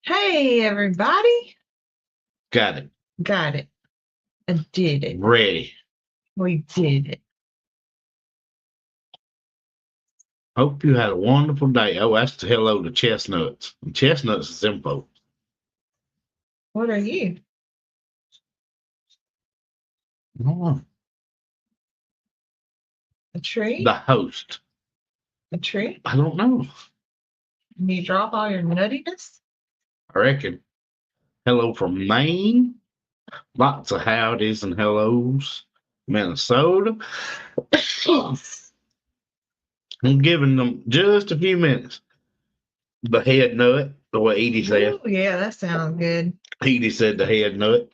Hey, everybody. Got it. Got it. I did it. Ready. We did it. Hope you had a wonderful day. Oh, that's the hello to Chestnuts. And Chestnuts is them folks. What are you? I don't know. A tree? The host. A tree? I don't know. And you drop all your nuttiness? I reckon. Hello from Maine. Lots of howdies and hellos. Minnesota. I'm giving them just a few minutes. The head nut, the way Edie said. Ooh, yeah, that sounds good. Edie said the head nut.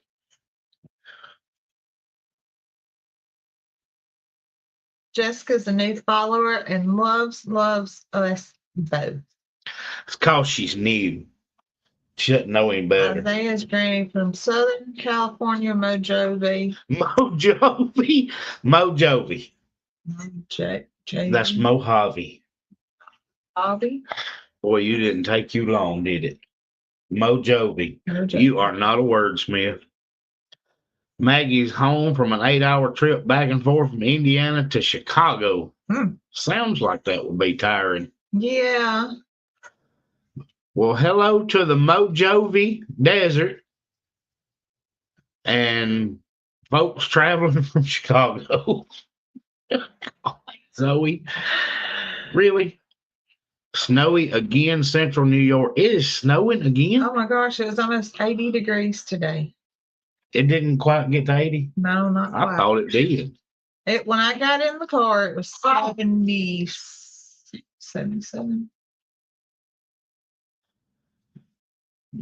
Jessica's a new follower and loves us both. It's cause she's new. She doesn't know any better. Isaiah's granny from Southern California, Mojave. Mojave. Mojave. That's Mojave. Mojave. Boy, you didn't take you long, did it? Mojave. You are not a wordsmith. Maggie's home from an 8-hour trip back and forth from Indiana to Chicago. Sounds like that would be tiring. Yeah. Well, hello to the Mojave Desert and folks traveling from Chicago. Zoe, really? Snowy again, central New York. It is snowing again? Oh my gosh, it was almost 80 degrees today. It didn't quite get to 80? No, not quite. I thought it did. When I got in the car, it was 77.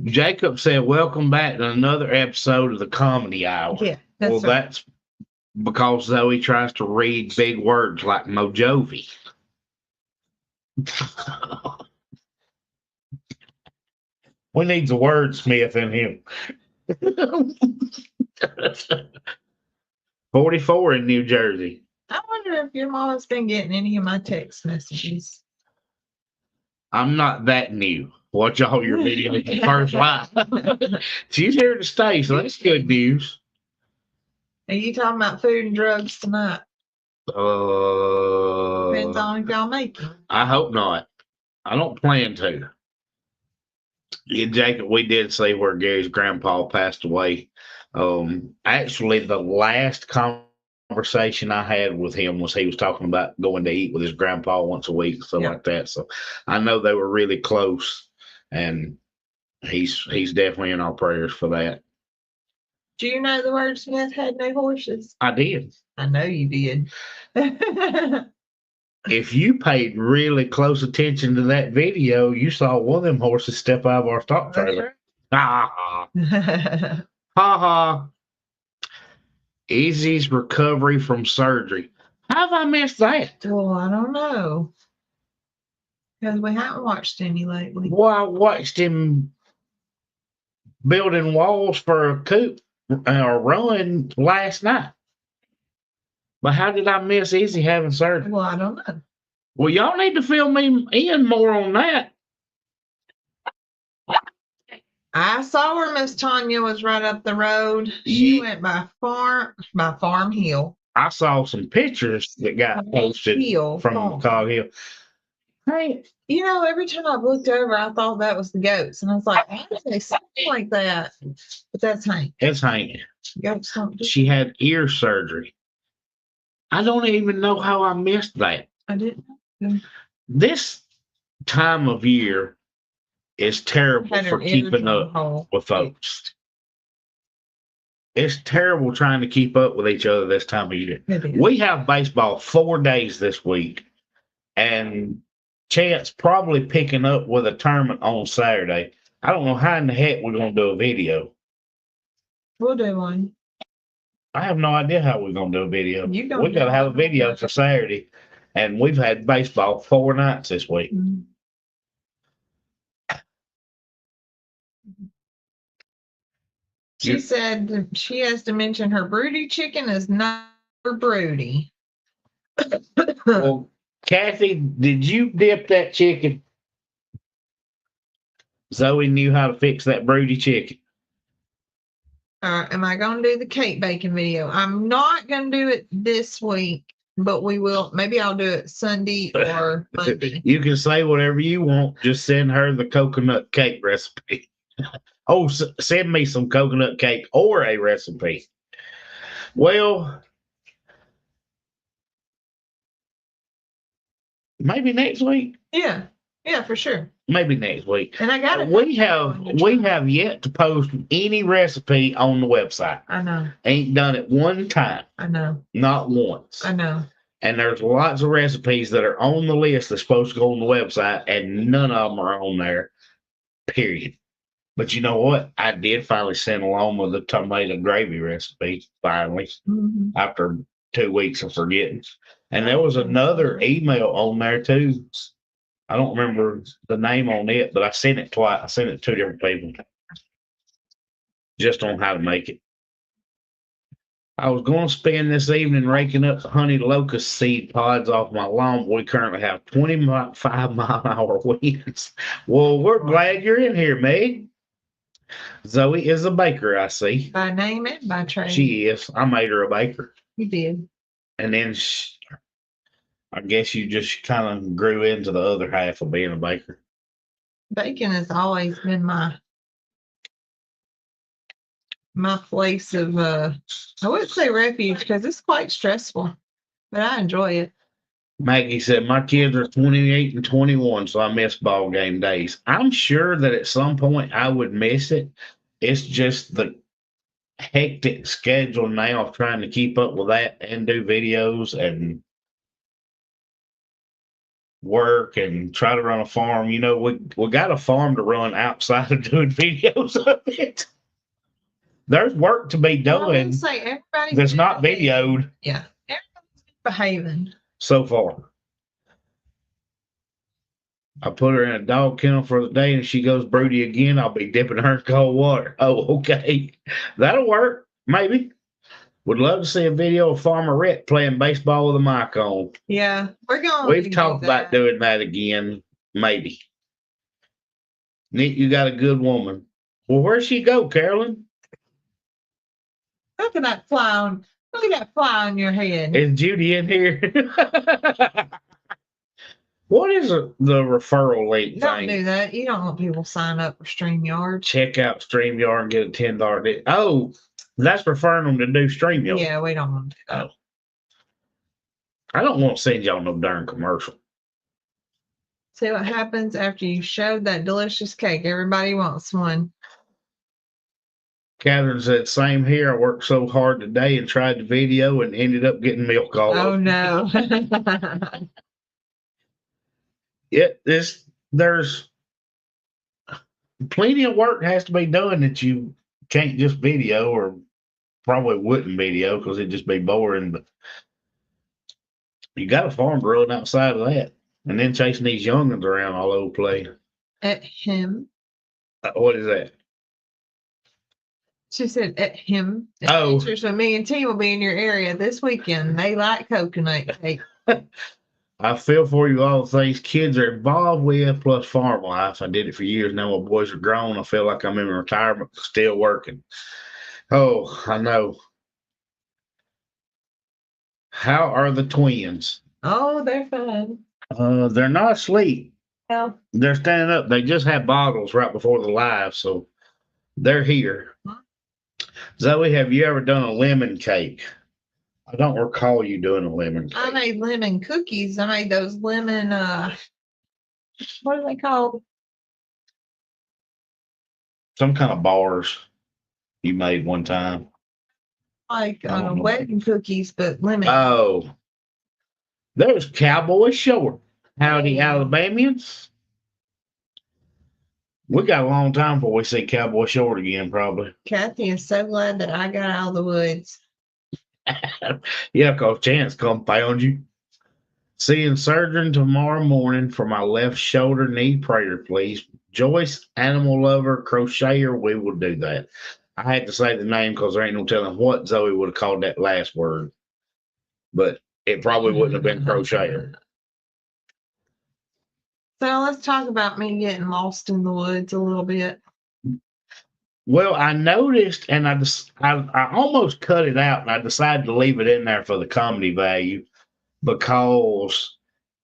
Jacob said, welcome back to another episode of the Comedy Hour. Yeah, that's because Zoe tries to read big words like Mojave. We need a wordsmith in him. 44 in New Jersey. I wonder if your mama's been getting any of my text messages. I'm not that new. Watch all your videos the first live. She's here to stay, so that's good news. Are you talking about food and drugs tonight? Depends on if y'all make it. I hope not. I don't plan to. Yeah, Jacob, we did see where Gary's grandpa passed away. Actually, the last conversation I had with him was he was talking about going to eat with his grandpa once a week, something like that. So I know they were really close, and he's definitely in our prayers for that. Do you know the wordsmith had no horses? I did. I know you did. If you paid really close attention to that video, you saw one of them horses step out of our stock trailer. Ha ha. Ha ha. Izzy's recovery from surgery. How have I missed that? Well, I don't know. Because we haven't watched any lately. Well, I watched him building walls for a coop or run last night. But how did I miss Izzy having surgery? Well, I don't know. Well, y'all need to fill me in more on that. I saw where Miss Tanya was right up the road. She went by Farm Hill. I saw some pictures that got posted from Cog Hill. Hey, every time I've looked over, I thought that was the goats. And I was like, how do they sound like that? But that's Hank. It's Hank. Goats don't do She had ear surgery. I don't even know how I missed that. I didn't know. This time of year is terrible for keeping up with folks. It's terrible trying to keep up with each other this time of year. We have baseball 4 days this week, and Chance probably picking up with a tournament on Saturday. I don't know how in the heck we're going to do a video. We'll do one. I have no idea how we're going to do a video. We got to have a video for Saturday, and we've had baseball 4 nights this week. Mm-hmm. She said she has to mention her broody chicken is not for broody. Well, Kathy, did you dip that chicken? Zoe knew how to fix that broody chicken. Am I going to do the cake baking video? I'm not going to do it this week, but we will. Maybe I'll do it Sunday or Monday. You can say whatever you want. Just send her the coconut cake recipe. Oh, send me some coconut cake or a recipe. Well, maybe next week. Yeah, for sure. Maybe next week. And I got it. We have yet to post any recipe on the website. I know. Ain't done it one time. I know. Not once. I know. And there's lots of recipes that are on the list that's supposed to go on the website, and none of them are on there. Period. But you know what? I did finally send along with the tomato gravy recipe, finally, after 2 weeks of forgetting. And there was another email on there too. I don't remember the name on it, but I sent it twice. I sent it to 2 different people just on how to make it. I was going to spend this evening raking up the honey locust seed pods off my lawn. We currently have 25-mile-an-hour winds. Well, we're glad you're in here, Meg. Zoe is a baker, I see. By name and by trade. She is. I made her a baker. You did. And then I guess you just kind of grew into the other half of being a baker. Bacon has always been my place of, I wouldn't say refuge because it's quite stressful, but I enjoy it. Maggie said, my kids are 28 and 21, so I miss ball game days. I'm sure that at some point I would miss it. It's just the hectic schedule now of trying to keep up with that and do videos and work and try to run a farm. You know, we got a farm to run outside of doing videos of it. There's work to be done that's not videoed. Yeah, everybody's behaving so far. I put her in a dog kennel for the day and if she goes broody again, I'll be dipping her in cold water. Oh, okay. That'll work. Maybe. Would love to see a video of Farmer Rhett playing baseball with a mic on. Yeah, we've talked about doing that again. Maybe. Nick, you got a good woman. Well, where'd she go, Carolyn? Look at that fly on your head. Is Judy in here? What is the referral link Don't thing? do that. You don't want people to sign up for StreamYard. Check out StreamYard and get a $10. Oh, that's referring them to do StreamYard. Yeah, we don't want to do that. Oh. I don't want to send y'all no darn commercial. See what happens after you showed that delicious cake. Everybody wants one. Catherine said, same here. I worked so hard today and tried the video and ended up getting milk all over. Oh, no. Yeah, there's plenty of work has to be done that you can't just video, or probably wouldn't video because it'd just be boring. But you got a farm to run outside of that, and then chasing these youngins around all over the place. At him. What is that? She said at him. Oh. So me and T will be in your area this weekend. They like coconut cake. I feel for you, all the things kids are involved with, plus farm life. I did it for years. Now my boys are grown. I feel like I'm in retirement, still working. Oh, I know. How are the twins? Oh, they're fine. They're not asleep. No. They're standing up. They just had bottles right before the live, so they're here. Zoe, have you ever done a lemon cake? I don't recall you doing a lemon cake. I made lemon cookies. I made those lemon, what are they called? Some kind of bars you made one time. Like wedding cookies, but lemon. Oh, there's Cowboy Short. Howdy, Alabamians. We got a long time before we see Cowboy Short again, probably. Kathy is so glad that I got out of the woods. Yeah, cause Chance come found you. Seeing surgeon tomorrow morning for my left shoulder knee prayer, please. Joyce, animal lover, crocheter, we will do that. I had to say the name because there ain't no telling what Zoe would have called that last word. But it probably wouldn't have been crocheter. So let's talk about me getting lost in the woods a little bit. Well, I noticed, and I almost cut it out, and I decided to leave it in there for the comedy value because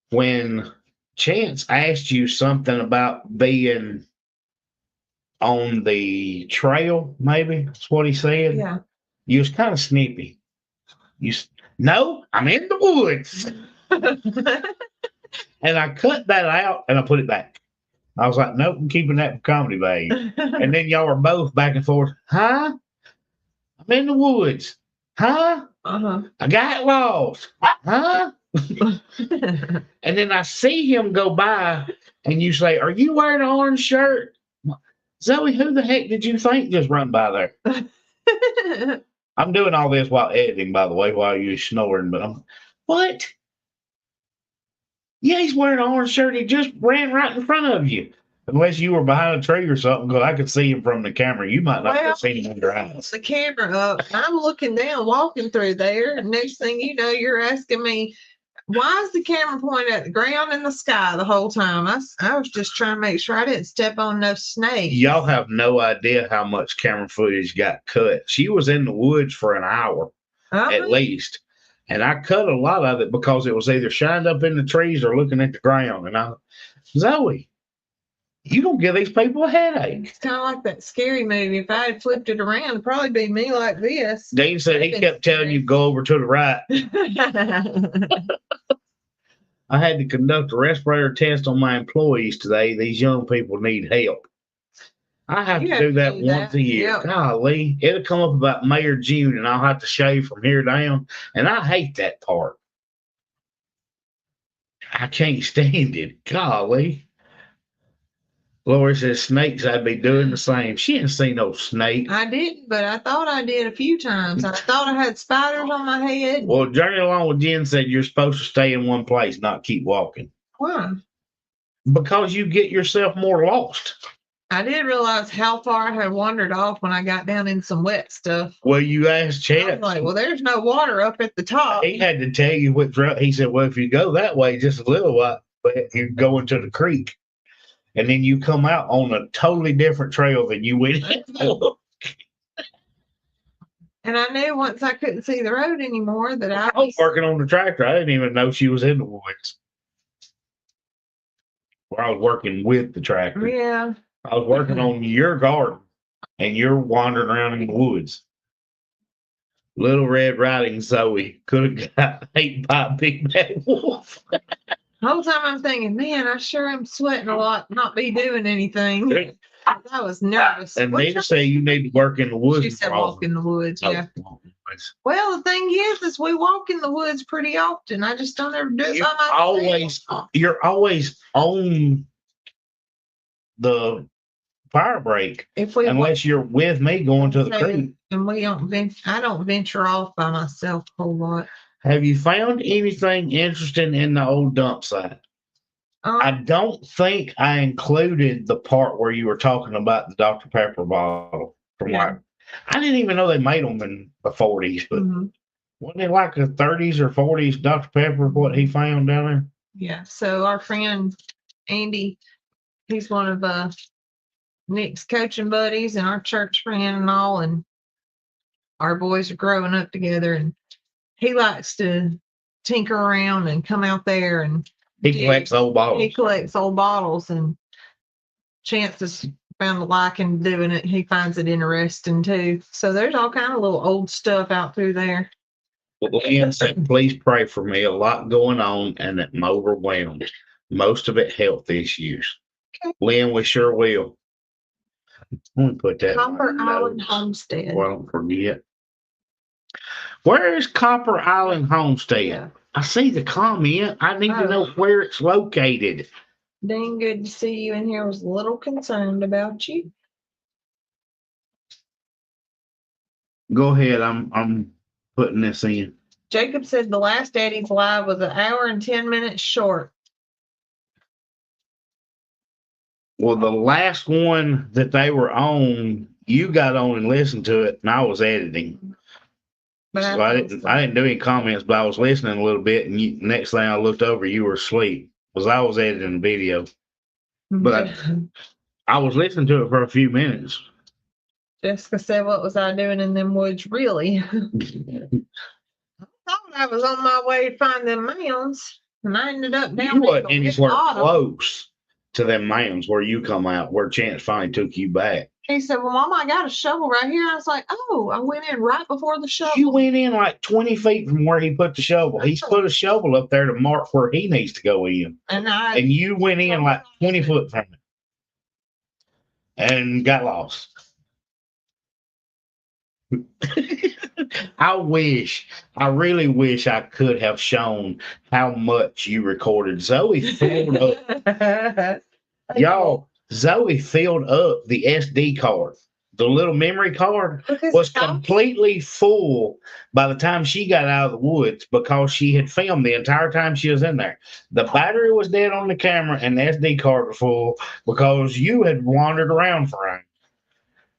when Chance asked you something about being on the trail, maybe that's what he said. Yeah. You was kind of snippy. No, I'm in the woods, and I cut that out and I put it back. I was like, nope, I'm keeping that for comedy value. And then y'all were both back and forth. Huh? I'm in the woods. Huh? Uh-huh. I got lost. Huh? And then I see him go by and you say, are you wearing an orange shirt? Zoe, who the heck did you think just run by there? I'm doing all this while editing, by the way, while you're snoring, but I'm, what? Yeah, he's wearing an orange shirt. He just ran right in front of you. Unless you were behind a tree or something, because I could see him from the camera. You might not have seen him in your eyes. The camera up. I'm looking down, walking through there. And next thing you know, you're asking me, why is the camera pointed at the ground and the sky the whole time? I was just trying to make sure I didn't step on no snake. Y'all have no idea how much camera footage got cut. She was in the woods for an hour at least. And I cut a lot of it because it was either shined up in the trees or looking at the ground. And Zoe, you don't give these people a headache. It's kind of like that scary movie. If I had flipped it around, it'd probably be me like this. Dean said he kept telling you go over to the right. I had to conduct a respirator test on my employees today. These young people need help. I have to do that once a year. Yep. Golly, it'll come up about May or June, and I'll have to shave from here down. And I hate that part. I can't stand it. Golly. Lori says snakes, I'd be doing the same. She didn't see no snake. I didn't, but I thought I did a few times. I thought I had spiders on my head. Well, Journey Along with Jen said you're supposed to stay in one place, not keep walking. Why? Because you get yourself more lost. I did realize how far I had wandered off when I got down in some wet stuff. Well, you asked Chad. I was like, well, there's no water up at the top. He had to tell you which route. He said, well, if you go that way just a little while, you're going to the creek. And then you come out on a totally different trail than you went in. And I knew once I couldn't see the road anymore that I was working on the tractor. I didn't even know she was in the woods. Where I was working with the tractor. Yeah. I was working on your garden and you're wandering around in the woods. Little Red Riding Zoe could have got ate by a big bad wolf. The whole time I'm thinking, man, I sure am sweating a lot, not be doing anything. I was nervous. And they just say you need to work in the woods. She said walk in the woods, yeah. Well, the thing is we walk in the woods pretty often. I just don't ever do it by myself. You're always on the fire break unless you're with me going to the creek. And I don't venture off by myself a whole lot. Have you found anything interesting in the old dump site? I don't think I included the part where you were talking about the Dr. Pepper bottle. I didn't even know they made them in the 40s, but wasn't it like the 30s or 40s Dr. Pepper, what he found down there? Yeah. So our friend Andy, he's one of Nick's coaching buddies and our church friend and all, and our boys are growing up together, and he likes to tinker around and come out there and he collects old bottles. He collects old bottles, and Chance has found a liking doing it. He finds it interesting too. So there's all kind of little old stuff out through there. Lynn said, please pray for me. A lot going on and I'm overwhelmed. Most of it health issues. Okay. Lynn, we sure will. Let me put that. Copper Island Homestead. Well, don't forget. Where is Copper Island Homestead? Yeah. I see the comment. I need to know where it's located. Dang good to see you in here. I was a little concerned about you. Go ahead. I'm putting this in. Jacob said the last Eddie's Live was an hour and 10 minutes short. Well, the last one that they were on, you got on and listened to it, and I was editing. But so I didn't do any comments, but I was listening a little bit, and next thing I looked over, you were asleep because I was editing the video. But I was listening to it for a few minutes. Jessica said, "What was I doing in them woods? Really? Thought I was on my way to find them mounds, and I ended up down You at wasn't the anywhere bottom." close to them mounds where you come out, where Chance finally took you back. He said, "Well, Mama, I got a shovel right here." I was like, "Oh, I went in right before the shovel." You went in like 20 feet from where he put the shovel. He's put a shovel up there to mark where he needs to go in. And you went in like 20 foot from it and got lost. I really wish I could have shown how much you recorded. Zoe filled up, y'all, Zoe filled up the SD card. The little memory card was completely full by the time she got out of the woods because she had filmed the entire time she was in there. The battery was dead on the camera and the SD card was full because you had wandered around for hours.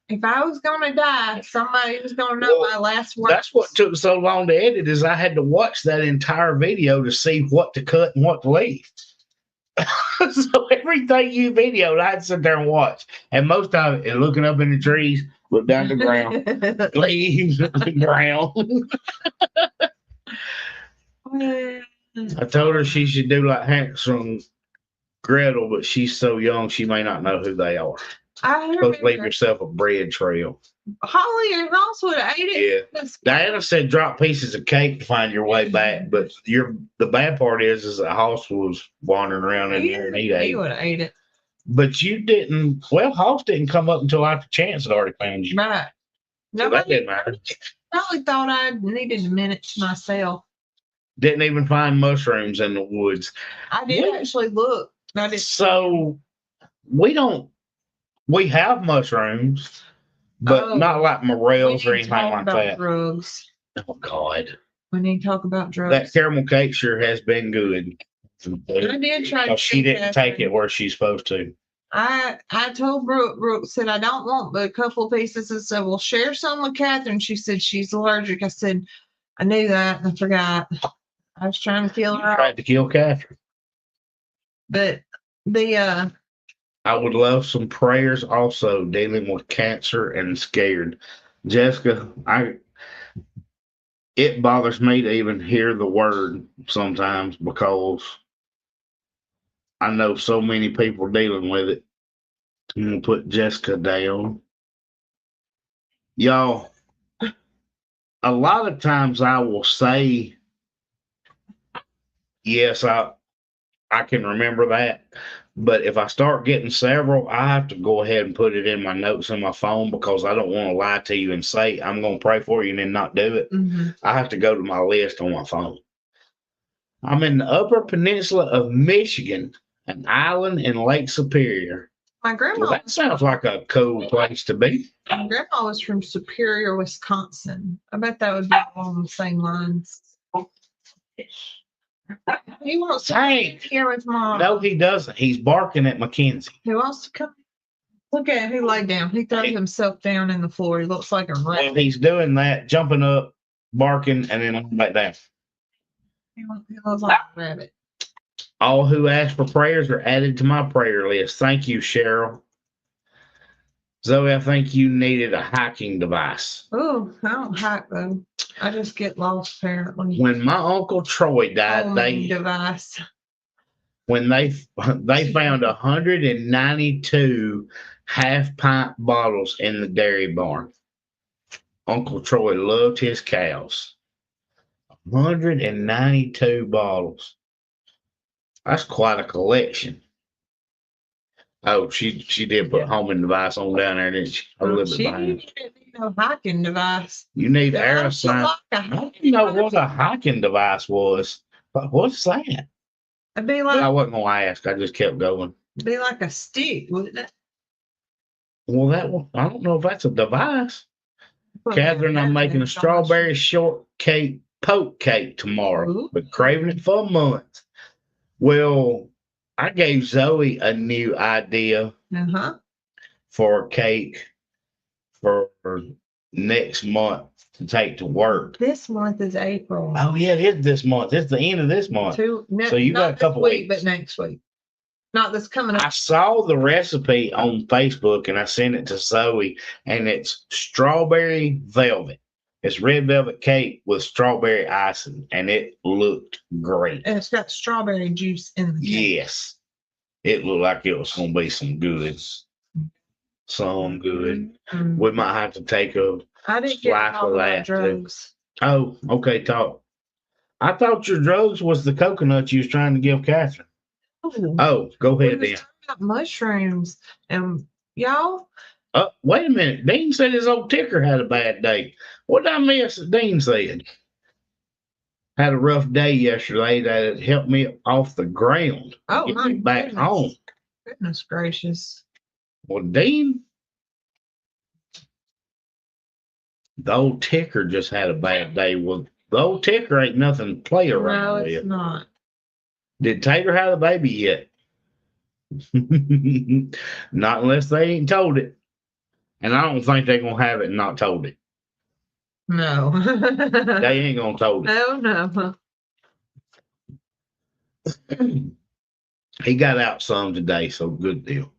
If I was gonna die, somebody was gonna know my last words. That's what took so long to edit, is I had to watch that entire video to see what to cut and what to leave. So everything you videoed, I'd sit there and watch. And most of it, looking up in the trees, look down the ground, leaves the ground. I told her she should do like Hansel and Gretel, but she's so young she may not know who they are. I Supposed to leave yourself a bread trail. Holly and Ross would have ate it. Yeah. Diana said drop pieces of cake to find your way back, but the bad part is that Hoss was wandering around in there and he would have ate it. But you didn't. Well, Hoss didn't come up until after Chance had already found you. Right. So that didn't matter. Probably thought I needed a minute to myself. Didn't even find mushrooms in the woods. I did actually look. So we have mushrooms, but not like morels or anything like that. Drugs. Oh God. We need to talk about drugs. That caramel cake sure has been good. I did try to. She didn't take it where she's supposed to. I told Brooke said I don't want but a couple of pieces and said, "Well, share some with Catherine." She said she's allergic. I said, I knew that and I forgot. I was trying to kill her. Tried to kill Catherine. But I would love some prayers also dealing with cancer and scared. Jessica, it bothers me to even hear the word sometimes because I know so many people dealing with it. I'm going to put Jessica down. Y'all, a lot of times I will say, yes, I can remember that. But if I start getting several, I have to go ahead and put it in my notes in my phone because I don't want to lie to you and say, I'm going to pray for you and then not do it. Mm-hmm. I have to go to my list on my phone. I'm in the Upper Peninsula of Michigan, an island in Lake Superior. My grandma. Well, that sounds like a cool place to be. My grandma was from Superior, Wisconsin. I bet that would be along the same lines. He wants to come here with Mom. No, he doesn't. He's barking at Mackenzie. He wants to come. Look at him. He laid down. He threw himself down in the floor. He looks like a rat. Well, he's doing that, jumping up, barking, and then back down. He looks like a rabbit. All who ask for prayers are added to my prayer list. Thank you, Cheryl. Zoe, I think you needed a hiking device. Oh, I don't hike though. I just get lost apparently. When my Uncle Troy died, when they found 192 half-pint bottles in the dairy barn. Uncle Troy loved his cows. 192 bottles. That's quite a collection. Oh, she did put homing device on down there, didn't she? A little bit behind. Didn't need no hiking device. You need aerosol. I didn't know what a hiking device was. But what's that? It'd be like. I wasn't gonna ask. I just kept going. It'd be like a stick, wouldn't it? Well, I don't know if that's a device. Catherine, I'm making a strawberry shortcake poke cake tomorrow. Ooh. Been craving it for a month. Well, I gave Zoe a new idea for a cake for next month to take to work. This month is April. Oh, yeah, it is this month. It's the end of this month. So you got a couple weeks. But next week. Not that's coming I up. saw the recipe on Facebook and I sent it to Zoe, and it's strawberry velvet. It's red velvet cake with strawberry icing, and it looked great. And it's got strawberry juice in the cake. Yes, it looked like it was going to be some good. Some good. Mm. We might have to take a I didn't slice get all of of my that, too. drugs. Oh, okay, talk. I thought your drugs was the coconut you was trying to give Catherine. Oh, go We ahead was then. talking about mushrooms, and y'all, Wait a minute. Dean said his old ticker had a bad day. What did I miss that Dean said? Had a rough day yesterday that it helped me off the ground. Oh, Get my me back goodness. home. Goodness gracious. Well, Dean, the old ticker just had a bad day. Well, the old ticker ain't nothing to play No, around it's with. not. Did Tater have a baby yet? Not unless they ain't told it. And I don't think they're gonna have it and not told it. No. They ain't gonna told it. No. He got out some today, so good deal.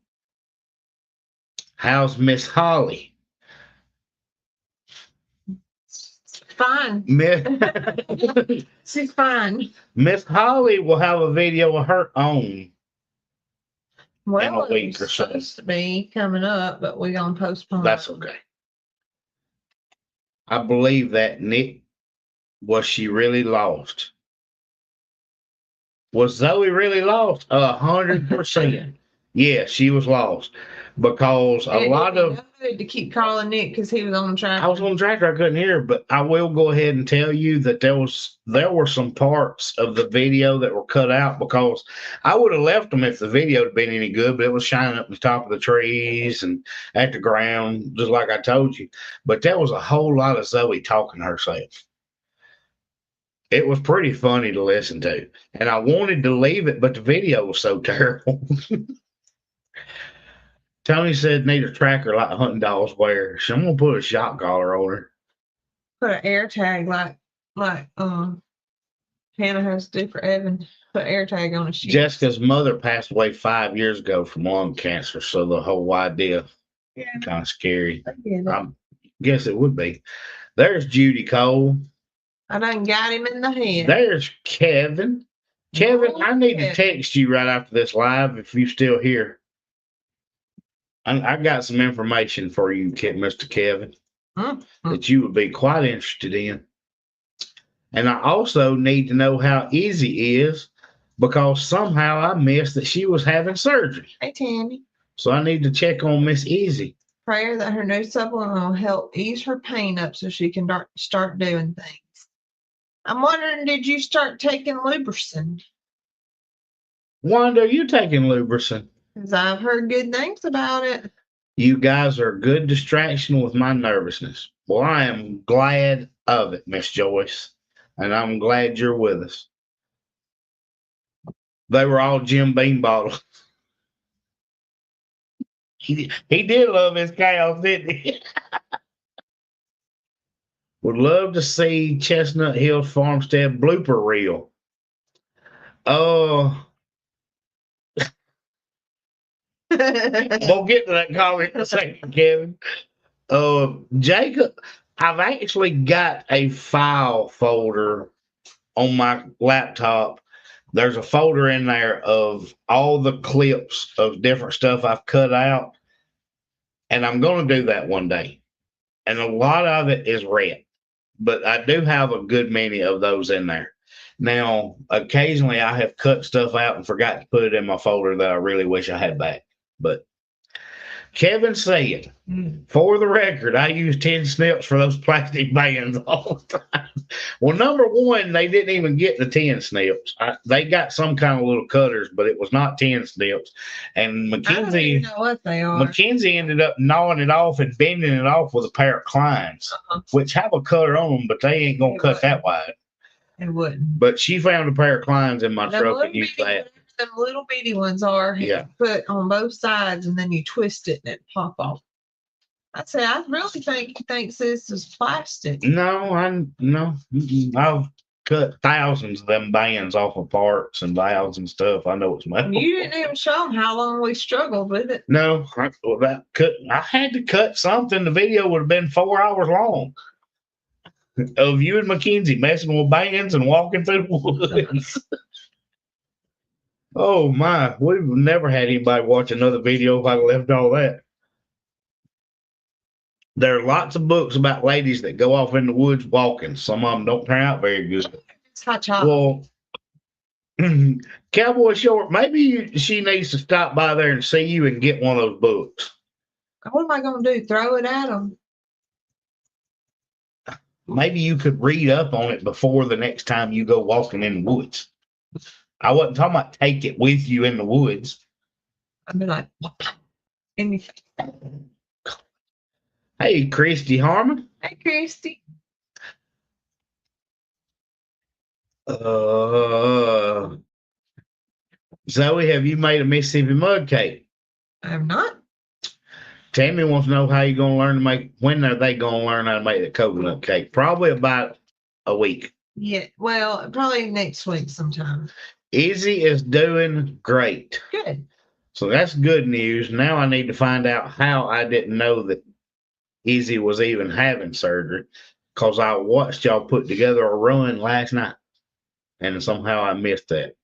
How's Miss Holly? Fine. Miss She's fine. Miss Holly will have a video of her own. Well, a week it's or so. supposed to be coming up, but we're gonna postpone. That's okay. I believe that Nick, was she really lost? Was Zoe really lost? 100%. Yeah, she was lost because a lot of. Good to keep calling Nick because he was on the track. I was on the tractor. I couldn't hear, but I will go ahead and tell you that there were some parts of the video that were cut out because I would have left them if the video had been any good, but it was shining up the top of the trees and at the ground, just like I told you. But there was a whole lot of Zoe talking herself. It was pretty funny to listen to, and I wanted to leave it, but the video was so terrible. Tony said need a tracker like hunting dogs wear. So I'm gonna put a shock collar on her. Put an air tag like Hannah has to do for Evan. Put air tag on a sheet. Jessica's mother passed away 5 years ago from lung cancer, so the whole idea kind of scary. I guess it would be. There's Judy Cole. I done got him in the head. There's Kevin. Kevin, I need to text you right after this live if you're still here. I got some information for you, Mr. Kevin, that you would be quite interested in. And I also need to know how Izzy is because somehow I missed that she was having surgery. Hey, Tammy. So I need to check on Miss Izzy. Prayer that her new supplement will help ease her pain up so she can start doing things. I'm wondering, did you start taking Lubricin? Wanda, are you taking Lubricin? Because I've heard good things about it. You guys are a good distraction with my nervousness. Well, I am glad of it, Miss Joyce. And I'm glad you're with us. They were all Jim Beam bottles. He did love his cows, didn't he? Would love to see Chestnut Hill Farmstead blooper reel. Oh. We'll get to that comment in a second, Kevin. Jacob, I've actually got a file folder on my laptop. There's a folder in there of all the clips of different stuff I've cut out. And I'm going to do that one day. And a lot of it is red. But I do have a good many of those in there. Now, occasionally I have cut stuff out and forgot to put it in my folder that I really wish I had back. But Kevin said, for the record, I use 10 snips for those plastic bands all the time. Well, number one, they didn't even get the 10 snips. They got some kind of little cutters, but it was not 10 snips. And Mackenzie, I don't even know what they are. Mackenzie ended up gnawing it off and bending it off with a pair of Kleins, which have a cutter on them, but they ain't going to cut that wide. It wouldn't. But she found a pair of Kleins in my truck and used that. Them little bitty ones are put on both sides and then you twist it and it pop off. I say, I really think he thinks this is plastic. No, I've cut thousands of them bands off of parts and valves and stuff. I know it's metal. You didn't even show them how long we struggled with it. No, I had to cut something. The video would have been 4 hours long of you and Mackenzie messing with bands and walking through the woods. Oh my, we've never had anybody watch another video if I left all that. There are lots of books about ladies that go off in the woods walking. Some of them don't turn out very good. It's hot chocolate. Well, Cowboy Short, maybe she needs to stop by there and see you and get one of those books. What am I going to do? Throw it at them? Maybe you could read up on it before the next time you go walking in the woods. I wasn't talking about take it with you in the woods. I'd be like, anything. Hey, Christy Harmon. Hey, Christy. Zoe, have you made a Mississippi mud cake? I'm not. Tammy wants to know how you're going to learn to make, when are they going to learn how to make the coconut cake? Probably about a week. Yeah, well, probably next week sometime. Izzy is doing great. Good. So that's good news. Now I need to find out how I didn't know that Izzy was even having surgery, because I watched y'all put together a run last night and somehow I missed that.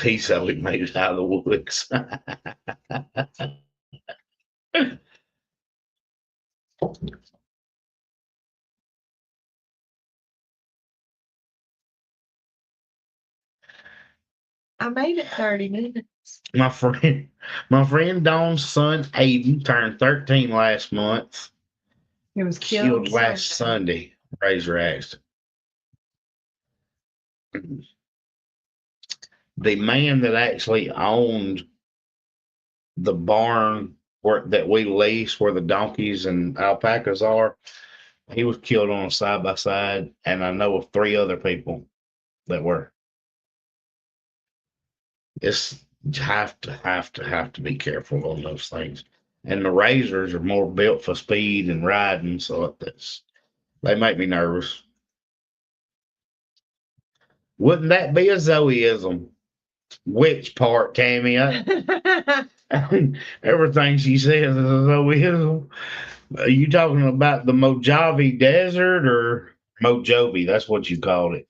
He said we made it out of the woods. I made it 30 minutes. My friend Dawn's son Aiden turned 13 last month. He was Killed last Sunday. Razor accident. The man that actually owned the barn that we lease, where the donkeys and alpacas are, he was killed on a side by side, and I know of 3 other people that were. It's have to be careful on those things. And the razors are more built for speed and riding, so they make me nervous. Wouldn't that be a Zoeism? Which part, Tammy? Everything she says is a Zoeism. Are you talking about the Mojave Desert or Mojave? That's what you called it.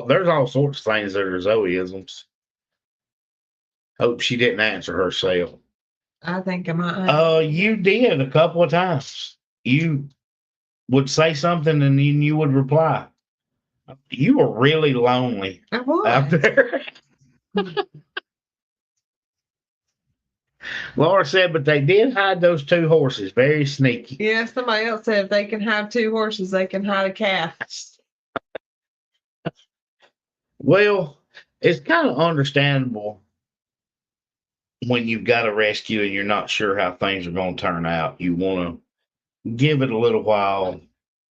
There's all sorts of things that are Zoeisms. Hope she didn't answer herself. I think I might. You did a couple of times. You would say something and then you would reply. You were really lonely out there. Laura said, but they did hide those 2 horses. Very sneaky. Yeah, somebody else said if they can have 2 horses, they can hide a calf. Well, it's kind of understandable when you've got a rescue and you're not sure how things are going to turn out. You want to give it a little while.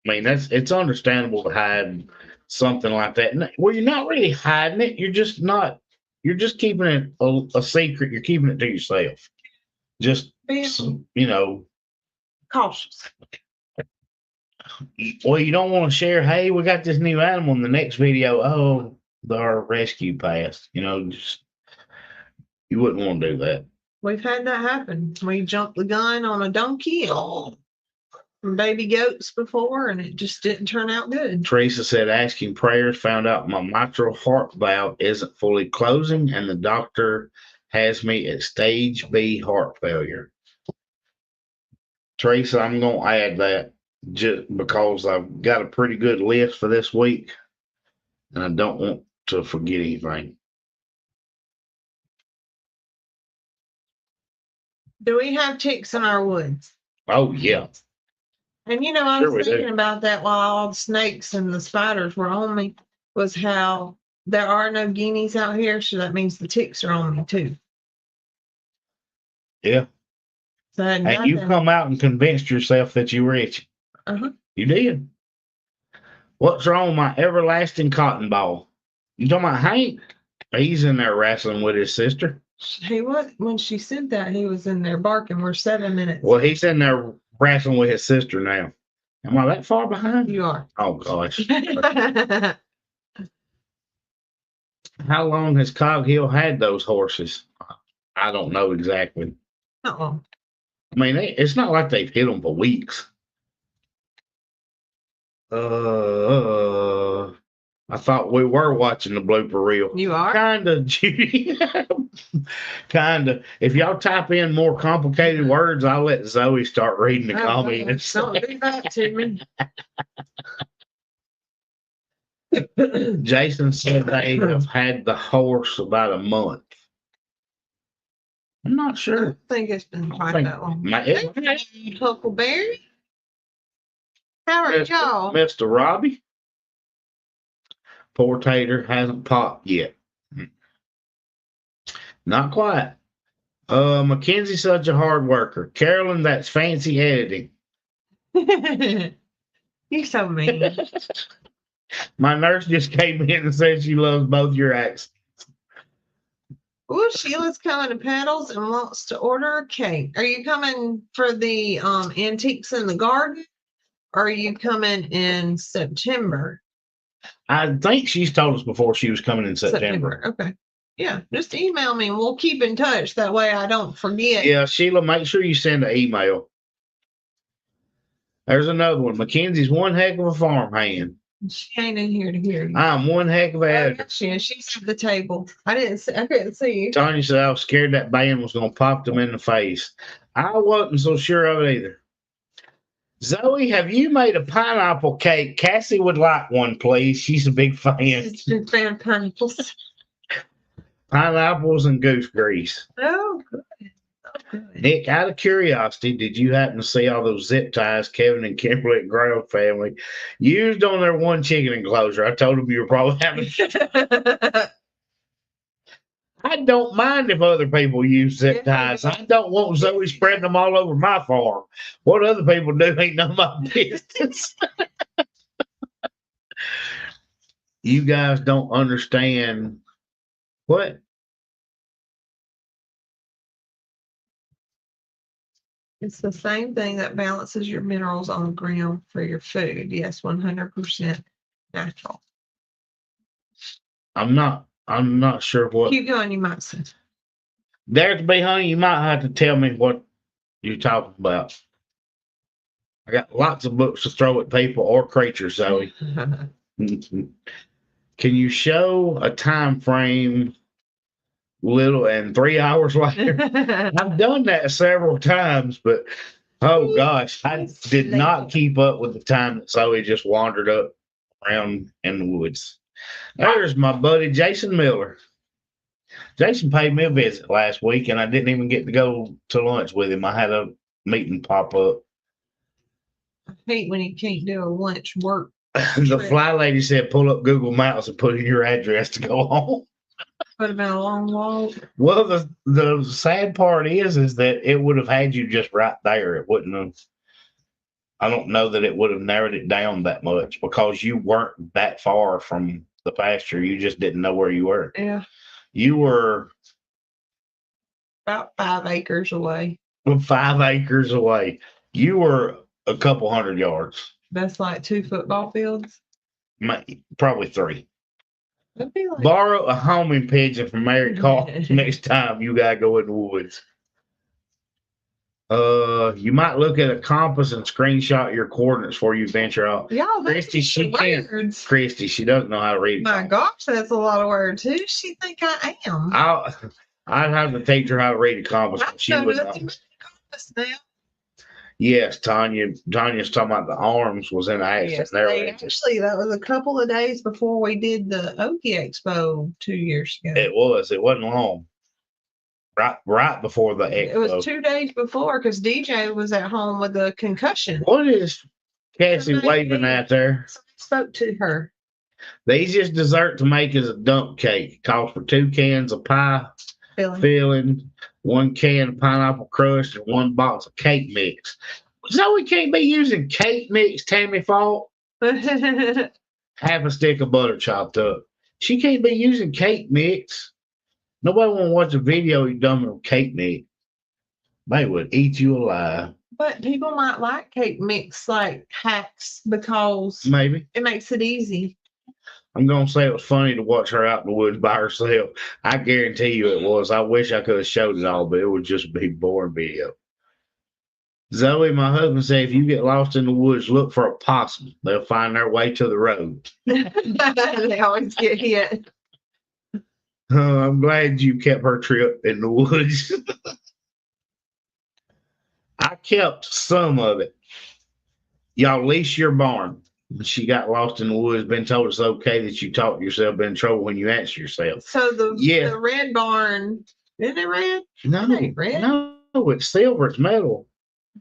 I mean, it's understandable to hide something like that. Well, you're not really hiding it. You're just keeping it a secret. You're keeping it to yourself. Just, Cautious. Well, you don't want to share, hey, we got this new animal in the next video. Our rescue passed. You wouldn't want to do that. We've had that happen. We jumped the gun on a donkey and baby goats before, and it just didn't turn out good. Teresa said, asking prayers, found out my mitral heart valve isn't fully closing, and the doctor has me at stage B heart failure. Teresa, I'm going to add that just because I've got a pretty good list for this week, and I don't want to forget anything. Do we have ticks in our woods? Oh, yeah. And I was thinking about that while all the snakes and the spiders were on me, was how there are no guineas out here, so that means the ticks are on me too. Yeah. So and you come out and convinced yourself that you were itchy. You did. What's wrong with my everlasting cotton ball? You talking about Hank? He's in there wrestling with his sister. He was, when she said that, he was in there barking. We're 7 minutes. Well, he's in there wrestling with his sister now. Am I that far behind? You are. Oh gosh. How long has Cog Hill had those horses? I don't know exactly. Uh-uh. I mean, it's not like they've hit them for weeks. I thought we were watching the blooper reel. You are? Kinda, Judy. Kinda. If y'all type in more complicated words, I'll let Zoe start reading the comments. Don't do that to me. Jason said they have had the horse about a month. I'm not I sure. don't think it's been quite that long. Huckleberry. How are y'all? Mr. Robbie. Poor Tater hasn't popped yet. Not quite. Mackenzie's such a hard worker. Carolyn, that's fancy editing. You're so mean. My nurse just came in and said she loves both your accents. Oh, Sheila's coming to Pedals and wants to order a cake. Are you coming for the antiques in the garden? Or are you coming in September? I think she's told us before she was coming in September. Okay. Yeah, just email me and we'll keep in touch. That way I don't forget. Yeah, Sheila, make sure you send an email. There's another one. Mackenzie's one heck of a farmhand. She ain't in here to hear you. I'm one heck of a editor. She's at the table. I couldn't see you. Tanya said I was scared that band was going to pop them in the face. I wasn't so sure of it either. Zoe, have you made a pineapple cake? Cassie would like one, please. She's a big fan. She's a big fan of pineapples. Pineapples and goose grease. Oh, good. Oh, good. Nick, out of curiosity, did you happen to see all those zip ties Kevin and Kimberly at Grove family used on their one chicken enclosure? I told them you were probably having. I don't mind if other people use zip ties. I don't want Zoe spreading them all over my farm. What other people do ain't none of my business. You guys don't understand what? It's the same thing that balances your minerals on the ground for your food. Yes, 100% natural. I'm not sure what. Keep going, you might say. Dare to be, honey, you might have to tell me what you're talking about. I got lots of books to throw at people or creatures, Zoe. Can you show a time frame little and 3 hours later? I've done that several times, but oh gosh, I did not keep up with the time that Zoe just wandered up around in the woods. There's my buddy Jason Miller. Jason paid me a visit last week, and I didn't even get to go to lunch with him. I had a meeting pop up. I hate when you can't do a lunch work. The fly lady said, pull up Google Maps and put in your address to go home. Would have been a long walk. Well, the sad part is that it would have had you just right there. It wouldn't have. I don't know that it would have narrowed it down that much because you weren't that far from the pasture. You just didn't know where you were. Yeah. You were about 5 acres away. 5 acres away. You were a couple hundred yards. That's like 2 football fields. Probably 3. That'd be like Borrow a homing pigeon from Mary Collins next time you gotta go in the woods. You might look at a compass and screenshot your coordinates before you venture out. Y'all, Christy, she can't. words. Christy, she doesn't know how to read. My gosh, that's a lot of words. Who does she think I am? I'd have to teach her how to read a compass. She would know. Compass now. Yes, Tanya's talking about the arms was in action. Yes, Actually, that was a couple of days before we did the Okie Expo 2 years ago. It wasn't long. Right before the expo. It was 2 days before because DJ was at home with a concussion. What is Cassie waving at there? So I spoke to her. The easiest dessert to make is a dump cake. It calls for 2 cans of pie filling, 1 can of pineapple crust, and 1 box of cake mix. So we can't be using cake mix, Tammy Fault. Half a stick of butter chopped up. She can't be using cake mix. Nobody want to watch a video you done with cake mix. They would eat you alive. But people might like cake mix like hacks because Maybe. it makes it easy. I'm gonna say it was funny to watch her out in the woods by herself. I guarantee you it was. I wish I could have showed it all, but it would just be boring video. Zoe, my husband, said if you get lost in the woods, look for a possum. They'll find their way to the road. They always get hit. I'm glad you kept her trip in the woods. I kept some of it. Y'all lease your barn. She got lost in the woods, been told it's okay that you talk to yourself, been in trouble when you answer yourself. So Yeah. the red barn, isn't it red? No, It ain't red. no, it's silver, it's metal.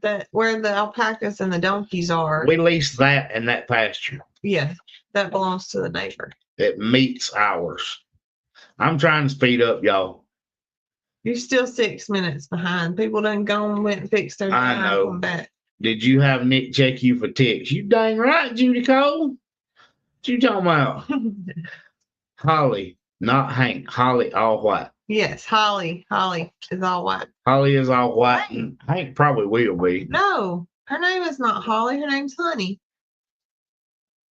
That where the alpacas and the donkeys are. We lease that and that pasture. Yeah, that belongs to the neighbor. It meets ours. I'm trying to speed up, y'all. You're still 6 minutes behind. People done gone and went and fixed their I dinner and know. come back. Did you have Nick check you for ticks? You dang right, Judy Cole. What you talking about? Holly, not Hank. Holly, all white. Yes, Holly. Holly is all white. Holly is all white, and Hank probably will be. No, her name is not Holly. Her name's Honey.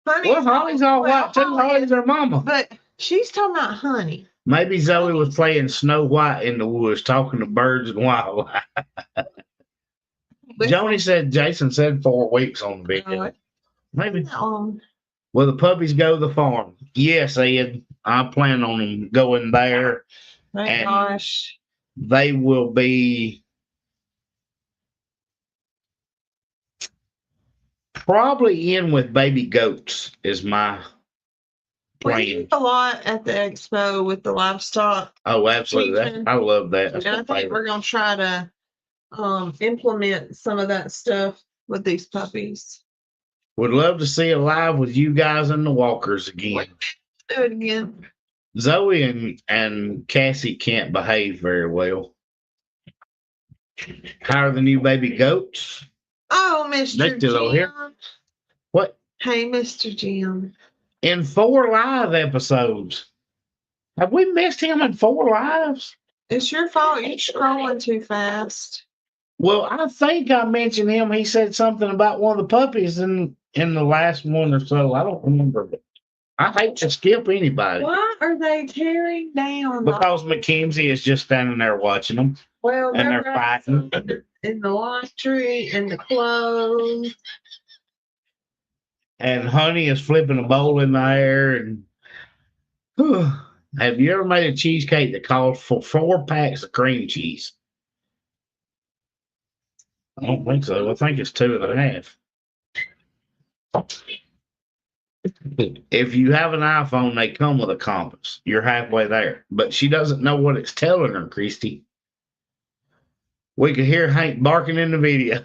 Honey. Well, Holly's all white too. Holly's her mama. But she's talking about Honey. Maybe Zoe was playing Snow White in the woods, talking to birds and wildlife. Joni said Jason said 4 weeks on the video. Maybe. Will the puppies go to the farm? Yes, Ed. I plan on them going there. Thank gosh. They will be probably in with baby goats is my We plan. did a lot at the expo with the livestock. Oh, absolutely. I love that. That's And I my think favorite. we're gonna try to implement some of that stuff with these puppies. Would love to see a live with you guys and the walkers again. Do it again. Zoe and Cassie can't behave very well. How are the new baby goats? Oh, Mr. They still over here? Jim. What? Hey, Mr. Jim. In 4 live episodes. Have we missed him in 4 lives? It's your fault. You're scrolling too fast. Well, I think I mentioned him. He said something about one of the puppies in the last one or so. I don't remember. I hate to skip anybody. Why are they tearing down? Because Mackenzie is just standing there watching them. Well, and they're fighting. In the laundry and the clothes. And Honey is flipping a bowl in the air. And have you ever made a cheesecake that calls for 4 packs of cream cheese? I don't think so. I think it's 2.5. If you have an iPhone, they come with a compass. You're halfway there. But she doesn't know what it's telling her, Christy. We could hear Hank barking in the video.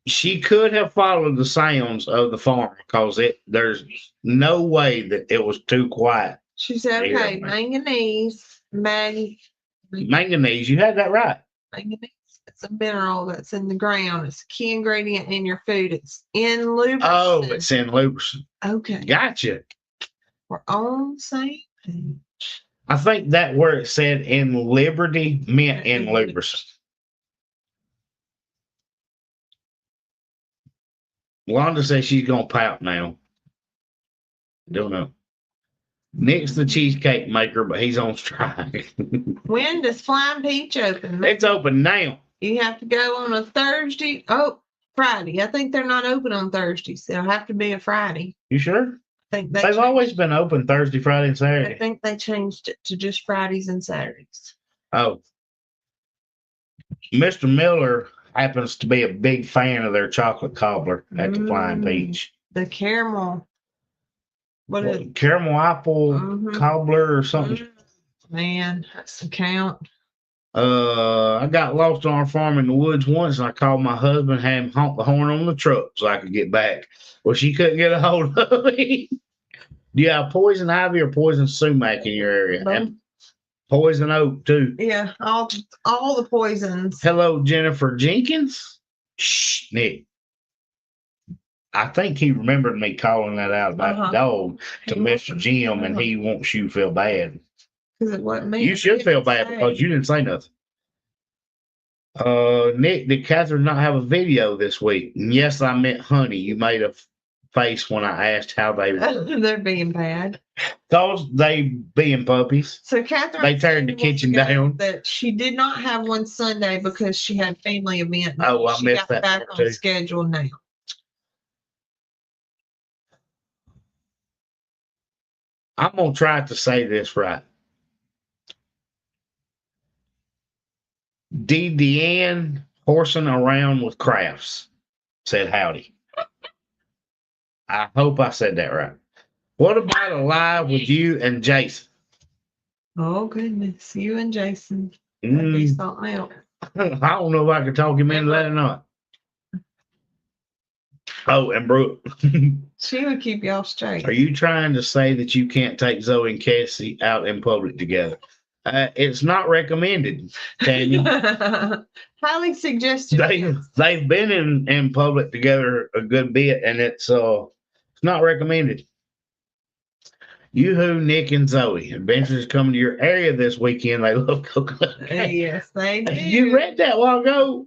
She could have followed the sounds of the farm because there's no way that it was too quiet. She said, okay, manganese, manganese, you had that right. Manganese. It's a mineral that's in the ground. It's a key ingredient in your food. It's in lubricant. Oh, it's in lubricant. Okay. Gotcha. We're on the same page. I think that where it said in Liberty meant in lubricant. Wanda says she's going to pout now. Don't know. Nick's the cheesecake maker, but he's on strike. When does Flying Peach open? It's open now. You have to go on a Thursday. Oh, Friday. I think they're not open on Thursdays. It'll have to be a Friday. You sure? I think They've always been open Thursday, Friday, and Saturday. I think they changed it to just Fridays and Saturdays. Oh. Mr. Miller happens to be a big fan of their chocolate cobbler at the Flying Peach. The caramel. What is it? Caramel apple cobbler or something. Man, that's the count. I got lost on our farm in the woods once, and I called my husband, had him honk the horn on the truck so I could get back. Well, she couldn't get a hold of me. Do you have poison ivy or poison sumac in your area? And poison oak too. Yeah, all the poisons. Hello, Jennifer Jenkins. Shh, Nick. I think he remembered me calling that out about the dog to Mr. Jim, and he wants you to feel bad. Because it wasn't me. You should feel bad because you didn't say nothing. Nick, did Catherine not have a video this week? And yes, I meant honey. You made a face when I asked how they They're being bad. those they being puppies. So Catherine, They turned the said a while kitchen ago down. that she did not have one Sunday because she had family event. Oh, I she missed got that back part on too. schedule now. I'm gonna try to say this right. Deanne horsing around with crafts said howdy. I hope I said that right. What about a live with you and Jason? Oh goodness, you and Jason. That'd be Mm, something else. I don't know if I could talk him into that or not. Oh, and Brooke, She would keep y'all straight. are you trying to say that you can't take Zoe and Cassie out in public together? It's not recommended, Tanya. Highly suggested. They've been in public together a good bit, and it's not recommended. Yoo-hoo, Nick, and Zoe. Adventures coming to your area this weekend. They love coconut cake. Yes, they do. You read that a while ago.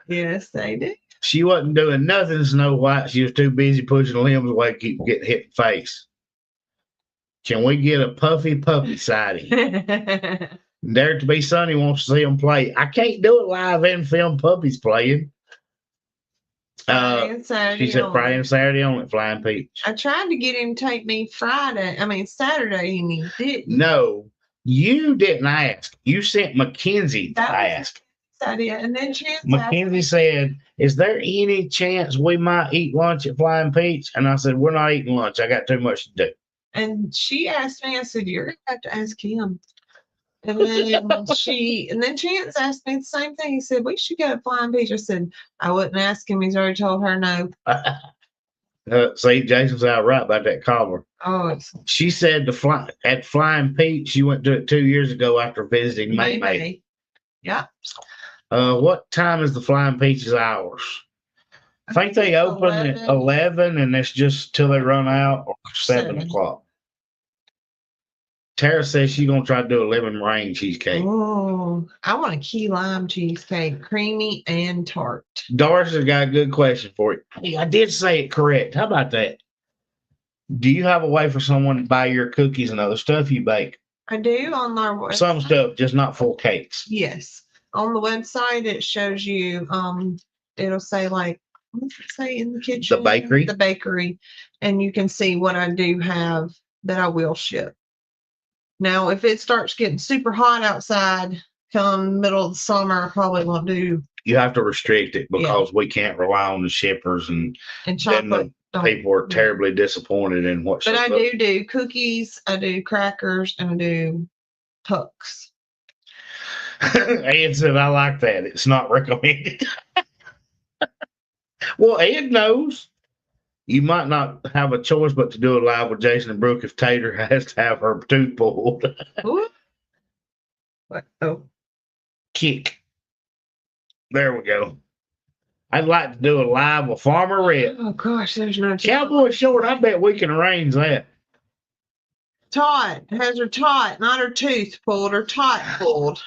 Yes, they do. She wasn't doing nothing, Snow White. She was too busy pushing limbs away, keep getting hit in the face. Can we get a puffy sighting? Dare to be Sunny wants to see them play. I can't do it live and film puppies playing. Friday and Saturday She said only. Friday and Saturday on at Flying Peach. I tried to get him to take me Saturday, and he didn't. No, you didn't ask. You sent Mackenzie to ask. Saturday, and then Chance Mackenzie said, "Is there any chance we might eat lunch at Flying Peach?" And I said, "We're not eating lunch. I got too much to do." and she asked me, I said, "You're gonna have to ask him." And then Chance asked me the same thing. He said, "We should go to Flying Peach." I said, "I wouldn't ask him. He's already told her no." See, Jason's out right about that collar. Oh, She said at Flying Peach, she went to it 2 years ago after visiting May. maybe. Yeah. What time is the Flying Peach's hours? I think they open at 11 and it's just till they run out, or 7 o'clock. Tara says she's going to try to do a lemon meringue cheesecake. Oh, I want a key lime cheesecake, creamy and tart. Doris has got a good question for you. Hey, I did say it correct. How about that? Do you have a way for someone to buy your cookies and other stuff you bake? I do on our website. Some stuff, just not full cakes. Yes. On the website, it shows you, it'll say like, what does it say in the kitchen? The bakery? The bakery. And you can see what I do have that I will ship. Now, if it starts getting super hot outside come middle of the summer, I probably won't do. You have to restrict it because we can't rely on the shippers, and chocolate. People are terribly disappointed in what. But I do cookies, I do crackers, and I do pucks. Ed said, "I like that. It's not recommended." Well, Ed knows. You might not have a choice but to do it live with Jason and Brooke if Tater has to have her tooth pulled. What? Oh. Kick. There we go. I'd like to do a live with Farmer Red. Oh gosh, there's no Cowboy Short. I bet we can arrange that. Tot has her tot, not her tooth pulled, her tot pulled.